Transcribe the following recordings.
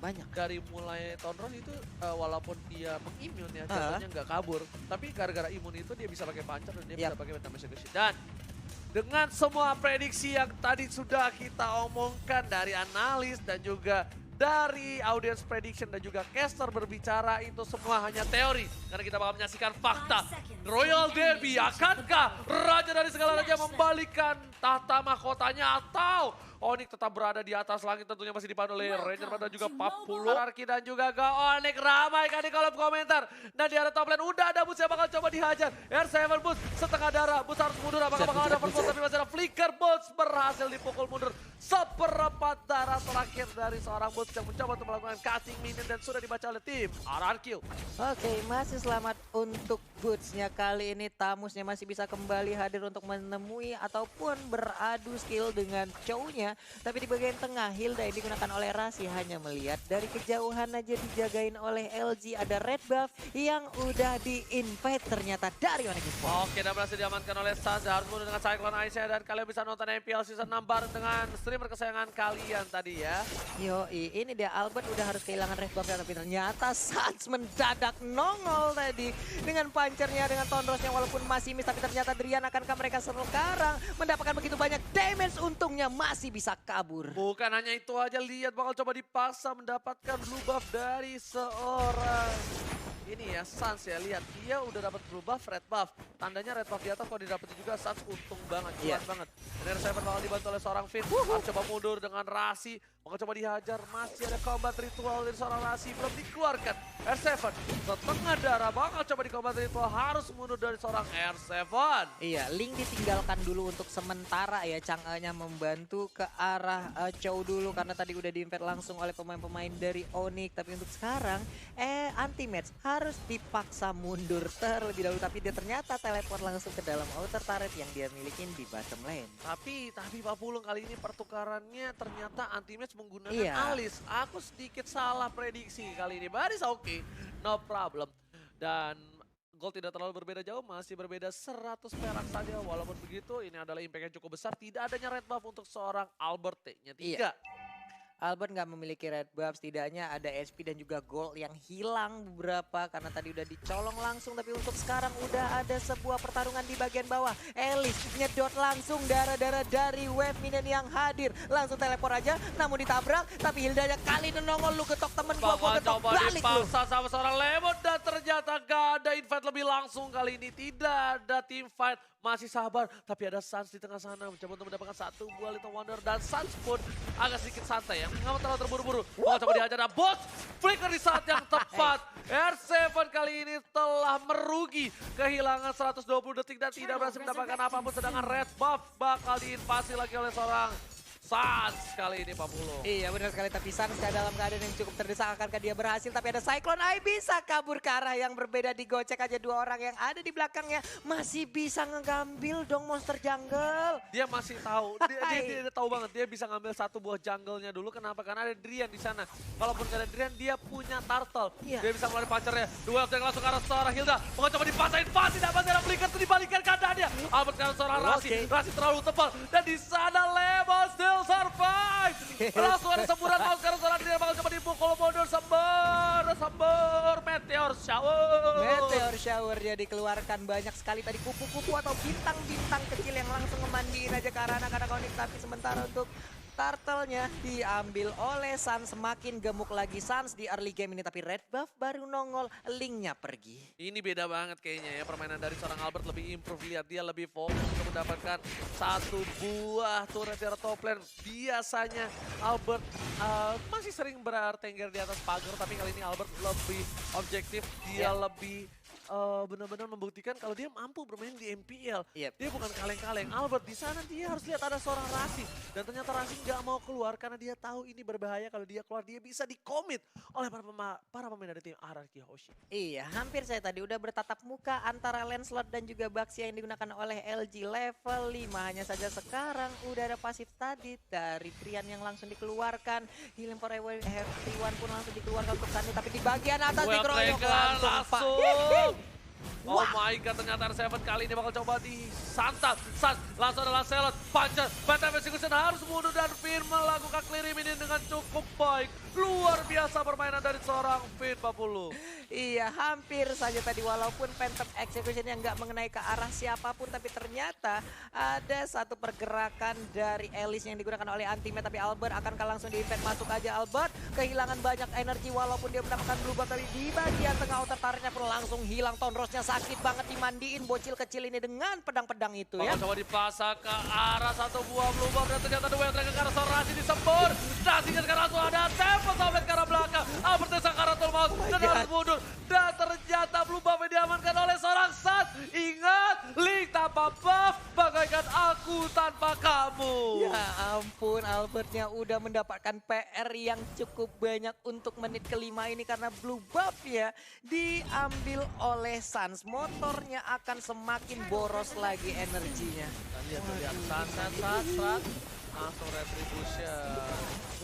banyak. Dari mulai Tonron itu walaupun dia mengimun ya, jatuhnya nggak kabur. Tapi gara-gara imun itu dia bisa pakai pancer dan dia bisa pakai damage reduction. Dan dengan semua prediksi yang tadi sudah kita omongkan dari analis dan juga dari audience prediction dan juga caster berbicara, itu semua hanya teori. Karena kita bakal menyaksikan fakta. Royal Derby, akankah Raja dari segala raja membalikan tahta mahkotanya, atau Onyx tetap berada di atas langit, tentunya masih dipandu oleh Ranger dan juga 40. Arki dan juga Onyx ramai kan di kolom komentar. Dan di arah top lane udah ada Boots yang bakal coba dihajar. R7 Boots setengah darah, Boots harus mundur. Apakah bakal ada first blood, tapi masih ada flicker. Boots berhasil dipukul mundur. Seperempat darah terakhir dari seorang Boots yang mencoba untuk melakukan cutting minion dan sudah dibaca oleh tim RRQ. Oke, masih selamat untuk Boots-nya. Kali ini Tamusnya masih bisa kembali hadir untuk menemui ataupun beradu skill dengan Chow-nya. Tapi di bagian tengah Hilda yang digunakan oleh Rasi hanya melihat dari kejauhan aja, dijagain oleh LG. Ada red buff yang udah di-invite ternyata dari Onyx Esports. Oke, dan berhasil diamankan oleh Sans. Harus mundur dengan Cyclone Aisyah, dan kalian bisa nonton MPL Season 6 bareng dengan streamer kesayangan kalian tadi ya. Yoi, ini dia Albert udah harus kehilangan red buff, tapi ternyata Sans mendadak nongol tadi dengan pancernya, dengan Tondrosnya walaupun masih miss, tapi ternyata Drian akankah mereka sekarang mendapatkan begitu banyak damage, untungnya masih bisa kabur. Bukan hanya itu aja, lihat bakal coba dipaksa mendapatkan blue buff dari seorang ini ya, Sans ya. Lihat, dia udah dapat blue buff, red buff. Tandanya red buff di atas kalau didapetin juga Sans untung banget, kuat banget. Dan R7 bakal dibantu oleh seorang Finn. Harus coba mundur dengan Rasi, bakal coba dihajar. Masih ada combat ritual dari seorang Rasi, belum dikeluarkan. R7 setengah darah, bakal coba di combat ritual, harus mundur dari seorang R7. Iya, Link ditinggalkan dulu untuk sementara ya. Chang'e-nya membantu ke arah Chow dulu karena tadi udah di-invite langsung oleh pemain-pemain dari Onyx. Tapi untuk sekarang anti-match harus dipaksa mundur terlebih dahulu. Tapi dia ternyata teleport langsung ke dalam outer turret yang dia milikin di bottom lane. Tapi Pak Pulung kali ini pertukarannya ternyata anti-match menggunakan Alis. Aku sedikit salah prediksi kali ini. Baris oke, no problem. Dan gold tidak terlalu berbeda jauh, masih berbeda 100 perak saja. Walaupun begitu, ini adalah impact yang cukup besar. Tidak adanya red buff untuk seorang Albert T-nya 3. Albert nggak memiliki red buff, setidaknya ada SP dan juga gold yang hilang beberapa karena tadi udah dicolong langsung. Tapi untuk sekarang udah ada sebuah pertarungan di bagian bawah. Elis nyedot langsung darah-darah dari wave minion yang hadir. Langsung teleport aja, namun ditabrak. Tapi Hildanya kali ini nongol, lu ketok temen gua ketok balik lu. Dipaksa sama seorang Lemon dan ternyata gak ada invite lebih langsung kali ini. Tidak ada team fight, masih sabar. Tapi ada Sans di tengah sana, mencoba untuk mendapatkan satu buah Little Wonder. Dan Sans pun agak sedikit santai ya, nggak mau terlalu terburu-buru. Mau coba dihajar, dan bot flicker di saat yang tepat. R7 kali ini telah merugi, kehilangan 120 detik dan tidak berhasil mendapatkan apapun. Sedangkan red buff bakal diinvasi lagi oleh seorang Sans kali ini, Pak Pulung. Iya benar sekali, tapi Sans dalam keadaan yang cukup terdesak. Akankah dia berhasil? Tapi ada Cyclone Eye bisa kabur ke arah yang berbeda. Digocek aja dua orang yang ada di belakangnya. Masih bisa ngegambil dong monster jungle. Dia masih tahu, dia tahu banget. Dia bisa ngambil satu buah jungle-nya dulu. Kenapa? Karena ada Drian di sana. Kalaupun gak ada Drian, dia punya turtle. Dia bisa melalui pacarnya. Duel yang langsung ke arah seorang Hilda. Mau coba dipatahin, pas tidak masih ada flicker, itu dibalikan keadaannya. Albert ke arah seorang Rasi. Rasi terlalu tebal. Dan di sana Lemon still survive. Langsung ada semburan mouse karena seorang Drian bakal coba dipukul mundur. Sembur Meteor Shower. Meteor Shower dia dikeluarkan banyak sekali tadi, kupu-kupu atau bintang-bintang kecil yang langsung memandiin aja ke arah anak-anak Onyx. Tapi sementara untuk turtle-nya diambil oleh Sans, semakin gemuk lagi Sans di early game ini. Tapi red buff baru nongol, Link-nya pergi. Ini beda banget kayaknya ya, permainan dari seorang Albert lebih improve. Lihat, dia lebih fokus untuk mendapatkan satu buah turret di top lane. Biasanya Albert masih sering bertengger di atas pagar, tapi kali ini Albert lebih objektif. Dia lebih benar-benar membuktikan kalau dia mampu bermain di MPL. Dia bukan kaleng-kaleng. Albert di sana dia harus lihat ada seorang Rasi. Dan ternyata Rasi nggak mau keluar karena dia tahu ini berbahaya. Kalau dia keluar dia bisa dikomit oleh para pemain dari tim RRQ Hoshi. Iya, hampir saya tadi udah bertatap muka antara Lancelot dan juga Baxia yang digunakan oleh LG level 5. Hanya saja sekarang udah ada pasif tadi dari Trian yang langsung dikeluarkan. Healing for everyone pun langsung dikeluarkan untuk Sandy. Tapi di bagian atas dikeroyok langsung. Oh my god, ternyata R7 kali ini bakal coba disantap. Sans langsung adalah Selot, Puncher, Phantom Execution harus mundur dan Finn melakukan clear ini dengan cukup baik. Luar biasa permainan dari seorang Finn 40. Iya, hampir saja tadi walaupun Phantom Execution yang nggak mengenai ke arah siapapun, tapi ternyata ada satu pergerakan dari Alice yang digunakan oleh Anti-Mate, tapi Albert akankah langsung di-invade masuk aja. Albert kehilangan banyak energi walaupun dia mendapatkan blue buff, tapi di bagian tengah outer turret-nya pun langsung hilang. Tonrosnya sakit banget dimandiin bocil kecil ini dengan pedang-pedang itu ya. Coba dipasang ke arah satu buah blue buff dan ternyata The Wild Dragon ke arah seorang Rasi disembur. Rasinya sekarang langsung ada tempo sampai ke arah belakang. Albert desa ke arah Tolmaus dan harus mundur. Dan ternyata blue buff diamankan oleh seorang Sans. Ingat, Link tanpa buff bagaikan aku tanpa kamu. Ya ampun, Albertnya udah mendapatkan PR yang cukup banyak untuk menit kelima ini karena blue buff ya diambil oleh Sans. Motornya akan semakin boros lagi energinya. Lihat, Sans. Langsung retribution.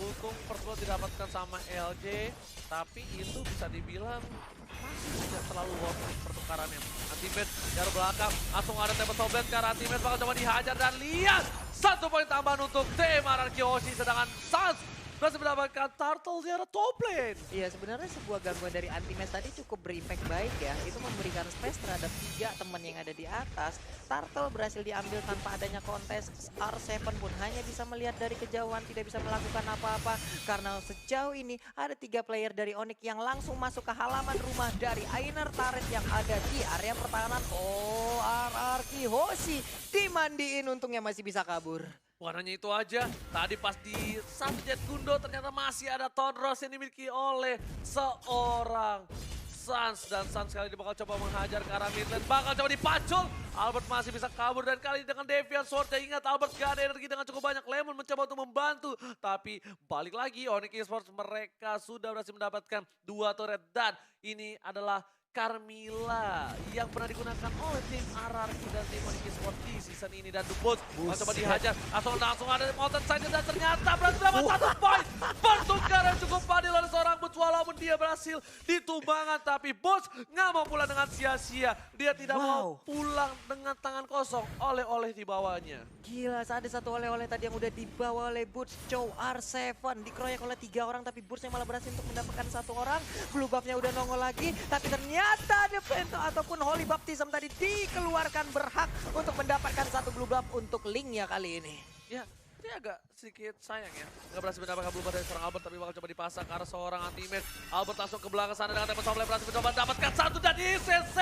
Untung first blood didapatkan sama LJ, tapi itu bisa dibilang masih tidak terlalu worth it pertukarannya. Anti-Mate dari belakang, langsung ada tembak sobret ke arah Anti-Mate, bakal coba dihajar dan lihat 1 poin tambahan untuk tim RRQ Hoshi, sedangkan Sans berhasil mendapatkan Turtle di arah top lane. Iya, sebenarnya sebuah gangguan dari Anti-Mate tadi cukup berimpact baik ya. Itu memberikan space terhadap 3 teman yang ada di atas. Turtle berhasil diambil tanpa adanya kontes. R7 pun hanya bisa melihat dari kejauhan, tidak bisa melakukan apa-apa. Karena sejauh ini ada 3 player dari Onyx yang langsung masuk ke halaman rumah dari Inner Turret yang ada di area pertahanan. Oh, RRQ Hoshi dimandiin, untungnya masih bisa kabur. Bukan hanya itu aja, tadi pas di subjet Gundo ternyata masih ada Tonros yang dimiliki oleh seorang Sans. Dan Sans kali ini bakal coba menghajar ke arah mid lane, bakal coba dipacul. Albert masih bisa kabur dan kali ini dengan Deviant Sword. Ingat, Albert gak ada energi dengan cukup banyak. Lemon mencoba untuk membantu, tapi balik lagi Onyx Esports mereka sudah berhasil mendapatkan 2 turret. Dan ini adalah Carmilla yang pernah digunakan oleh tim RRQ dan tim Onyx Esports di season ini. Dan Dubos coba dihajar, langsung ada mountain saja dan ternyata berhasil dapat 1 poin. Pertukaran cukup adil oleh seorang Boots walaupun dia berhasil ditumbangkan, tapi Boots nggak mau pulang dengan sia-sia. Dia tidak mau pulang dengan tangan kosong, oleh-oleh di bawahnya. Gila, ada satu oleh-oleh tadi yang udah dibawa oleh Boots. Chow R7 dikeroyok oleh 3 orang, tapi Bootsnya malah berhasil untuk mendapatkan 1 orang. Blue buffnya udah nongol lagi, tapi ternyata ada Pento ataupun Holy Baptism tadi dikeluarkan, berhak untuk mendapatkan 1 blue buff untuk Link ya kali ini. Ya, ini agak sedikit sayang ya. Nggak berhasil mendapatkan blue buff dari seorang Albert, tapi bakal coba dipasang ke arah seorang Anti-Mate. Albert langsung ke belakang sana dengan tempat Somble, berhasil mencoba mendapatkan 1 dan ICC.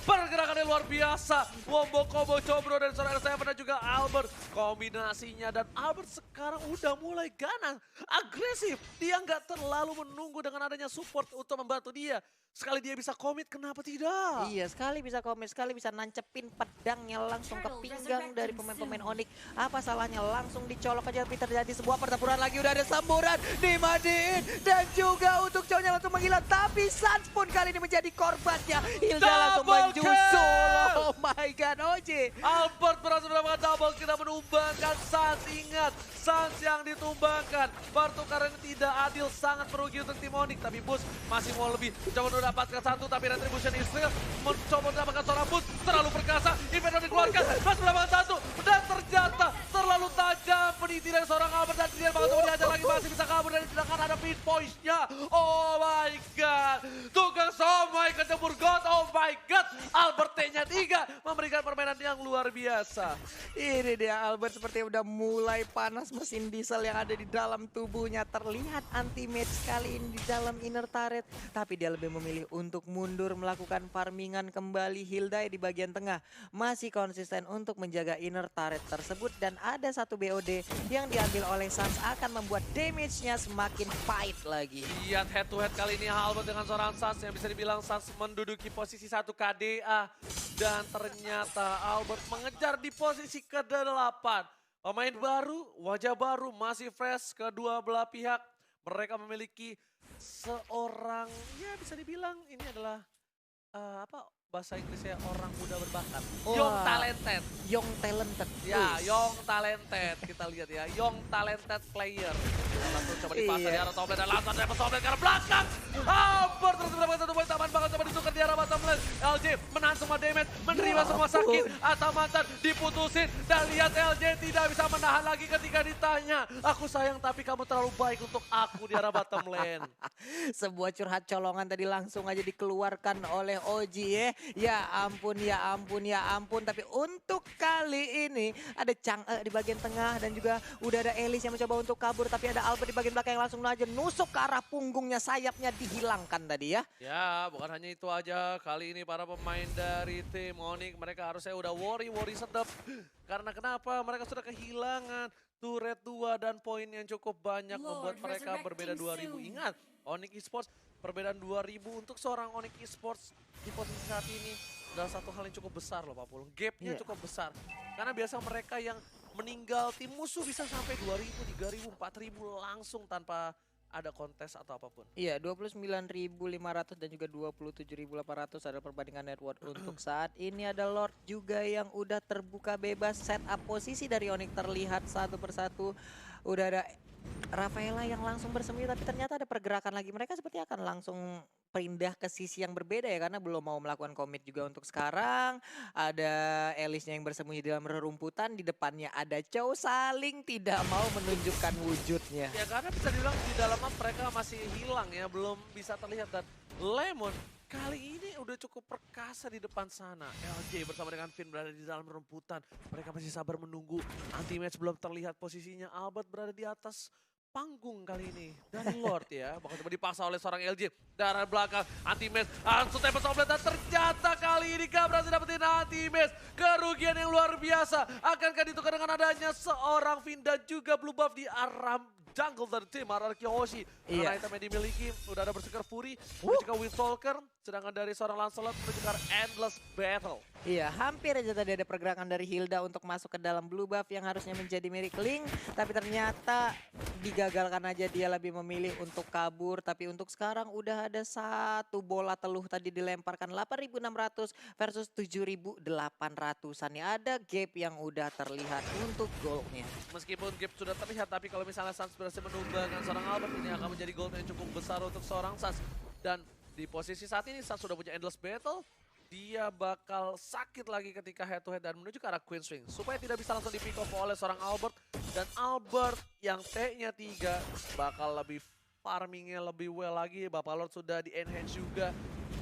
Pergerakannya luar biasa. Wombo combo combro dari seorang R7 dan juga Albert. Kombinasinya dan Albert sekarang udah mulai ganas, agresif. Dia nggak terlalu menunggu dengan adanya support untuk membantu dia. Sekali dia bisa komit, kenapa tidak? Iya, sekali bisa komit, sekali bisa nancepin pedangnya langsung ke pinggang dari pemain-pemain Onyx. Apa salahnya langsung dicolok aja, tapi terjadi sebuah pertempuran lagi. Udah ada semburan dimandiin dan juga untuk cowoknya langsung menghilang. Tapi Sans pun kali ini menjadi korbannya. Hilda langsung menjusul. Oh my god, Oji. Albert berhasil mendapatkan double, kita menumbangkan Sans. Ingat, Sans yang ditumbangkan. Pertukaran tidak adil, sangat merugi untuk tim Onyx. Tapi Bus masih mau lebih. Coba mendapatkan 1, tapi Retribution Israel mencoba mendapatkan seorang Bus. Terlalu perkasa, Inferno dikeluarkan. Masih mendapatkan 1, dan ternyata terlalu tajam peniti dari seorang Albert. Dan dia bakal coba diajar lagi, masih bisa kabur. Dan sedangkan ada pinpoint-nya. Oh my god. Tukang somai kecebur God. Oh my god. Albert T-nya 3 memberikan permainan yang luar biasa. Ini dia Albert seperti udah mulai panas mesin diesel yang ada di dalam tubuhnya. Terlihat Anti-Mate sekali ini di dalam inner turret. Tapi dia lebih memilih untuk mundur melakukan farmingan kembali. Hilda di bagian tengah masih konsisten untuk menjaga inner turret tersebut. Dan ada 1 BOD yang diambil oleh Sans akan membuat damage-nya semakin fight lagi. Lihat head to head kali ini Albert dengan seorang Sans yang bisa dibilang Sans menduduki posisi 1 KDA. Dan ternyata Albert mengejar di posisi ke-8. Pemain baru, wajah baru, masih fresh kedua belah pihak. Mereka memiliki seorang, ya bisa dibilang ini adalah bahasa Inggrisnya orang muda berbakat. Young talented. Young talented. Ya, young talented. Kita lihat ya, young talented player. Langsung coba dipasang di arah top lane dan langsung ada top lane ke arah belakang. Albert terus mendapatkan 1 poin tambahan, bakal coba ditukar di arah bottom lane. LJ menansa semua damage, menerima semua sakit. Atamantan diputusin dan lihat LJ tidak bisa menahan lagi ketika ditanya. Aku sayang tapi kamu terlalu baik untuk aku di arah bottom lane. Sebuah curhat colongan tadi langsung aja dikeluarkan oleh Oji ya. Ya ampun, ya ampun, ya ampun. Tapi untuk kali ini ada Chang'e di bagian tengah dan juga udah ada Elise yang mencoba untuk kabur. Tapi ada Albert di bagian belakang yang langsung aja nusuk ke arah punggungnya, sayapnya dihilangkan tadi ya. Ya, bukan hanya itu aja. Kali ini para pemain dari tim Onyx mereka harusnya udah worry sedap. Karena kenapa? Mereka sudah kehilangan turret 2 dan poin yang cukup banyak membuat mereka berbeda 2000. Ingat, Onyx Esports perbedaan 2000 untuk seorang Onyx Esports di posisi saat ini adalah satu hal yang cukup besar loh Pak Pulung. Gapnya cukup besar. Karena biasa mereka yang meninggal tim musuh bisa sampai 2000, 3000, 4000 langsung tanpa ada kontes atau apapun. Iya, 29.500 dan juga 27.800 adalah perbandingan net worth untuk saat ini. Ada Lord juga yang udah terbuka bebas, setup posisi dari Onyx terlihat satu persatu. Udah ada Rafaela yang langsung bersembunyi, tapi ternyata ada pergerakan lagi. Mereka seperti akan langsung pindah ke sisi yang berbeda ya, karena belum mau melakukan commit juga untuk sekarang. Ada Elise-nya yang bersembunyi di dalam rerumputan, di depannya ada Chow saling tidak mau menunjukkan wujudnya. Ya karena bisa dibilang di dalam map mereka masih hilang ya, belum bisa terlihat. Dan Lemon kali ini udah cukup perkasa di depan sana. LJ bersama dengan Finn berada di dalam rumputan. Mereka masih sabar menunggu. Anti-match belum terlihat posisinya. Albert berada di atas panggung kali ini. Dan Lord ya, bakal coba dipaksa oleh seorang LJ. Dari belakang, anti-match langsung tembak sama dan ternyata kali ini gak berhasil dapetin anti-match. Kerugian yang luar biasa. Akankah ditukar dengan adanya seorang Finn dan juga blue buff di arah jungle dari tim Araki Hoshi. Karena item yang dimiliki udah ada Berserker Fury, menuju ke Windtalker, sedangkan dari seorang Lancelot menuju ke Endless Battle. Iya, hampir aja tadi ada pergerakan dari Hilda untuk masuk ke dalam blue buff yang harusnya menjadi milik Link, tapi ternyata digagalkan aja, dia lebih memilih untuk kabur. Tapi untuk sekarang udah ada satu bola teluh tadi dilemparkan 8.600 versus 7.800-an. Ya, ada gap yang udah terlihat untuk goalnya. Meskipun gap sudah terlihat, tapi kalau misalnya Sans berhasil menumbangkan seorang Albert, ini akan menjadi gold yang cukup besar untuk seorang Sans. Dan di posisi saat ini Sans sudah punya Endless Battle, dia bakal sakit lagi ketika head to head dan menuju ke arah Queen Swing. Supaya tidak bisa langsung di pick off oleh seorang Albert. Dan Albert yang T-nya 3 bakal lebih farmingnya lebih well lagi. Bapak Lord sudah di enhance juga.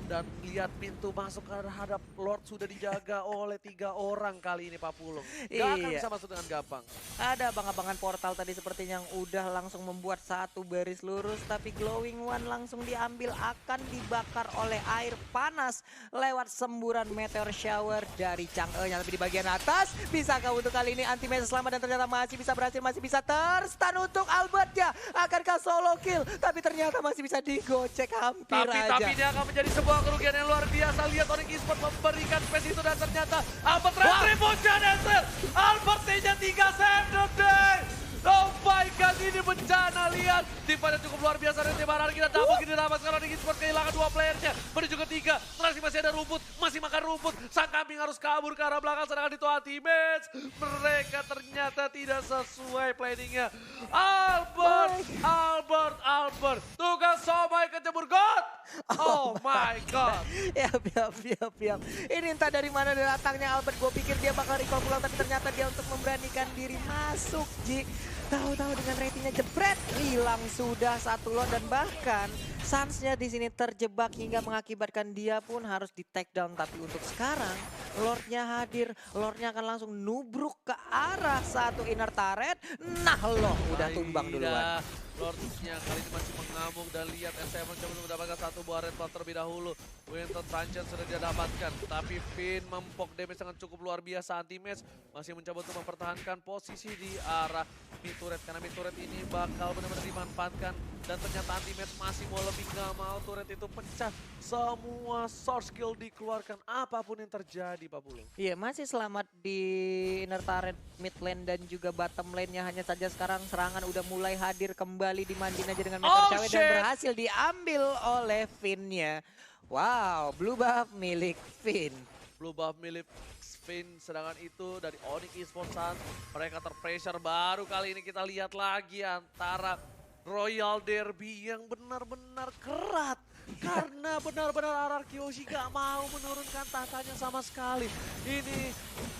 Dan lihat pintu masuk terhadap Lord sudah dijaga oleh 3 orang kali ini Pak Pulung. Gak akan bisa masuk dengan gampang. Ada abang-abangan portal tadi sepertinya yang udah langsung membuat satu baris lurus. Tapi Glowing One langsung diambil, akan dibakar oleh air panas lewat semburan meteor shower dari Chang'e yang lebih di bagian atas. Bisakah untuk kali ini anti-match selamat dan ternyata masih bisa berhasil, masih bisa terstun untuk Albertnya. Akankah solo kill? Tapi ternyata masih bisa digocek hampir aja. Tapi dia akan menjadi sebuah kerugian yang luar biasa. Lihat Onyx Esports memberikan space itu dan ternyata Albert retribution Janessel. Albert T-nya 3 save the day. Oh my god, ini bencana. Lihat timnya cukup luar biasa dari tim Araki. Dan tak mungkin dirampas kalau Onyx Esports kehilangan 2 playernya. Menuju ke 3, masih ada rumput, masih makan rumput. Sang kambing harus kabur ke arah belakang, sedangkan itu anti-match. Mereka ternyata tidak sesuai planningnya. Albert. Tugas Somai kecebur God. Oh my god. Yap. Ini entah dari mana datangnya Albert. Gue pikir dia bakal recall pulang, tapi ternyata dia untuk memberanikan diri masuk, Ji. Tahu-tahu dengan ratingnya jebret, hilang sudah satu lot. Dan bahkan Sans-nya di sini terjebak hingga mengakibatkan dia pun harus di take down. Tapi untuk sekarang Lord-nya hadir, Lord-nya akan langsung nubruk ke arah satu inner turret. Nah loh, udah tumbang duluan. Lord-nya kali ini masih mengamuk dan lihat S7 coba mendapatkan satu buah red buff terlebih dahulu. Winter Truncheon sudah dia dapatkan, tapi Finn mempok damage sangat cukup luar biasa. Anti-match masih mencoba untuk mempertahankan posisi di arah mid turret, karena mid turret ini bakal benar-benar dimanfaatkan. Dan ternyata anti-match masih mau lebih, nggak mau turret itu pecah. Semua source skill dikeluarkan apapun yang terjadi Pak Pulung. Iya, masih selamat di inner turret, mid lane dan juga bottom lane-nya. Hanya saja sekarang serangan udah mulai hadir kembali, dimandiin aja dengan meteor cawe dan berhasil diambil oleh Finn-nya. Wow, blue buff milik Finn. Blue buff milik Finn, sedangkan itu dari Onyx Esports. Mereka terpressure, baru kali ini kita lihat lagi antara Royal Derby yang benar-benar kerat. Karena benar-benar RRQ Yoshi gak mau menurunkan tahtanya sama sekali. Ini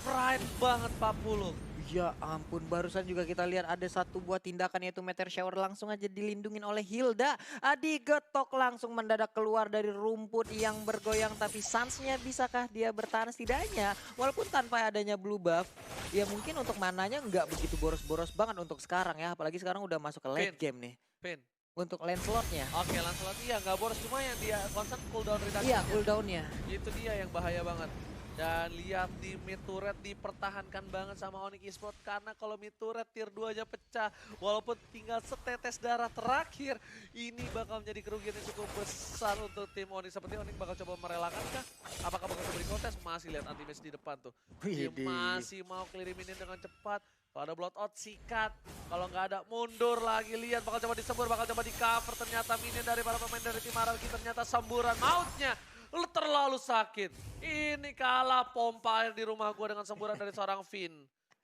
pride banget 40. Ya ampun, barusan juga kita lihat ada satu buah tindakan yaitu Meteor Shower langsung aja dilindungin oleh Hilda. Adi Getok langsung mendadak keluar dari rumput yang bergoyang, tapi Suns-nya bisakah dia bertahan setidaknya? Walaupun tanpa adanya blue buff, ya mungkin untuk mananya nggak begitu boros-boros banget untuk sekarang ya. Apalagi sekarang udah masuk ke late game nih. Pin. Untuk Lancelot-nya. Oke, Lancelot iya nggak boros, cuma yang dia concern cooldown reduction. Iya, cooldown-nya. Itu dia yang bahaya banget. Dan lihat di mid turret dipertahankan banget sama Onyx Esports, karena kalau mid turret tier 2-nya pecah, walaupun tinggal setetes darah terakhir, ini bakal menjadi kerugian yang cukup besar untuk tim Onyx. Seperti Onyx bakal coba merelakan kah? Apakah bakal coba dikontes? Masih lihat anti-match di depan tuh. Dia masih mau clear minion dengan cepat. Kalau ada bloodout sikat, kalau nggak ada mundur lagi, lihat bakal coba disembur, bakal coba di cover, ternyata minion dari para pemain dari tim RRQ ternyata semburan mautnya terlalu sakit. Ini kalah pompa air di rumah gua dengan semburan dari seorang Finn.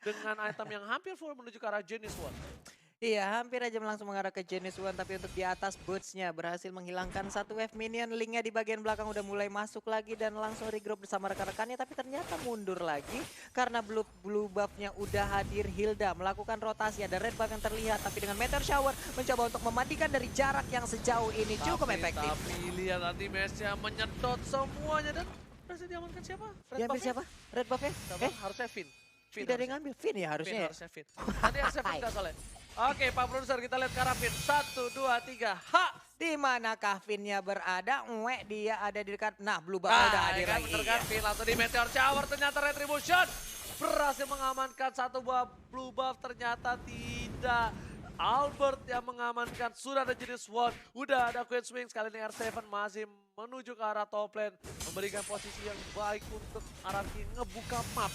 Dengan item yang hampir full menuju ke arah Genesis One. Iya, hampir aja langsung mengarah ke Genesis One, tapi untuk di atas Boots-nya berhasil menghilangkan satu wave minion. Linknya di bagian belakang udah mulai masuk lagi dan langsung regroup bersama rekan-rekannya, tapi ternyata mundur lagi karena blue buff-nya udah hadir. Hilda melakukan rotasi, ada red buff yang terlihat, tapi dengan Meteor Shower mencoba untuk memandikan dari jarak yang sejauh ini cukup efektif. Tapi lihat nanti match-nya menyedot semuanya dan berhasil diamankan siapa? Diambil siapa? Red buff-nya? Harusnya Finn. Tidak ada yang ngambil. Finn ya harusnya. Harusnya Finn. Tadi harusnya Finn nggak soalnya. Oke, Pak Produser, kita lihat ke arah Finn. 1, 2, 3, ha! Di manakah Finn-nya berada? Dia ada di dekat. Nah, blue buff udah hadir kan, lagi. bener kan, Finn langsung di Meteor Shower, ternyata Retribution berhasil mengamankan satu buah blue buff, ternyata tidak. Albert yang mengamankan, sudah ada jenis Sword, udah ada Queen Swing, sekali ini R7 masih menuju ke arah top lane, memberikan posisi yang baik untuk RRQ ngebuka map,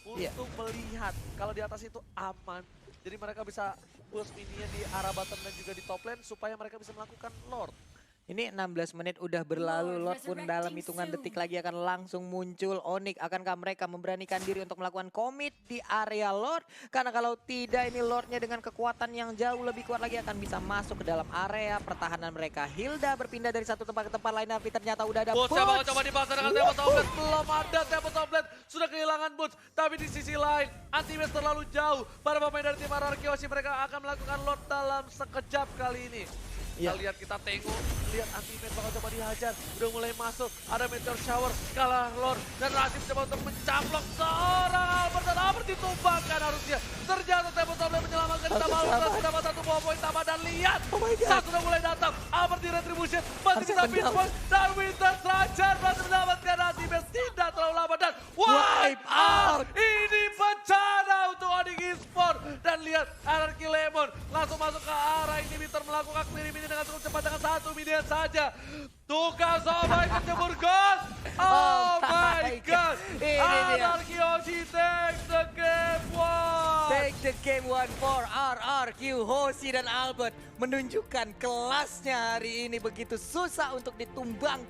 untuk melihat kalau di atas itu aman. Jadi mereka bisa push minion di arah bottom dan juga di top lane supaya mereka bisa melakukan Lord. Ini 16 menit udah berlalu, Lord pun dalam hitungan detik lagi akan langsung muncul. Onyx, akankah mereka memberanikan diri untuk melakukan commit di area Lord? Karena kalau tidak, ini Lordnya dengan kekuatan yang jauh lebih kuat lagi akan bisa masuk ke dalam area pertahanan mereka. Hilda berpindah dari satu tempat ke tempat lain, tapi ternyata udah ada Boots. Bakal coba dibalas dengan Tempo Toplet, belum ada Tempo Toplet, sudah kehilangan Boots. Tapi di sisi lain, anti-match terlalu jauh. Para pemain dari tim RRQ Yoshi, mereka akan melakukan Lord dalam sekejap kali ini. Kita lihat, kita tengok, lihat anti-match bakal coba dihajar, udah mulai masuk, ada Meteor Shower, kalah Lord, dan Rasim coba untuk mencaplok seorang Albert, dan Albert ditumbangkan harusnya. Ternyata Tempo Toplet menyelamatkan sama Albert, dapat satu buah poin tambah, dan lihat, saat sudah mulai datang, Albert di Retribution, masih bisa pinpoint, dan Winter Stranger masih mendapatkan anti-match, tidak terlalu lama, dan wipe out! Ini bencana untuk Onyx Esports, dan lihat RRQ Lemon langsung masuk ke arah inhibitor, melakukan clearing minion dengan cukup cepat dengan satu minion saja. Tukang Sobai kecebur ghost. Oh my god. RRQ Yoshi take the game one. Take the game one for RRQ Hoshi dan Albert menunjukkan kelasnya hari ini, begitu susah untuk ditumbangkan.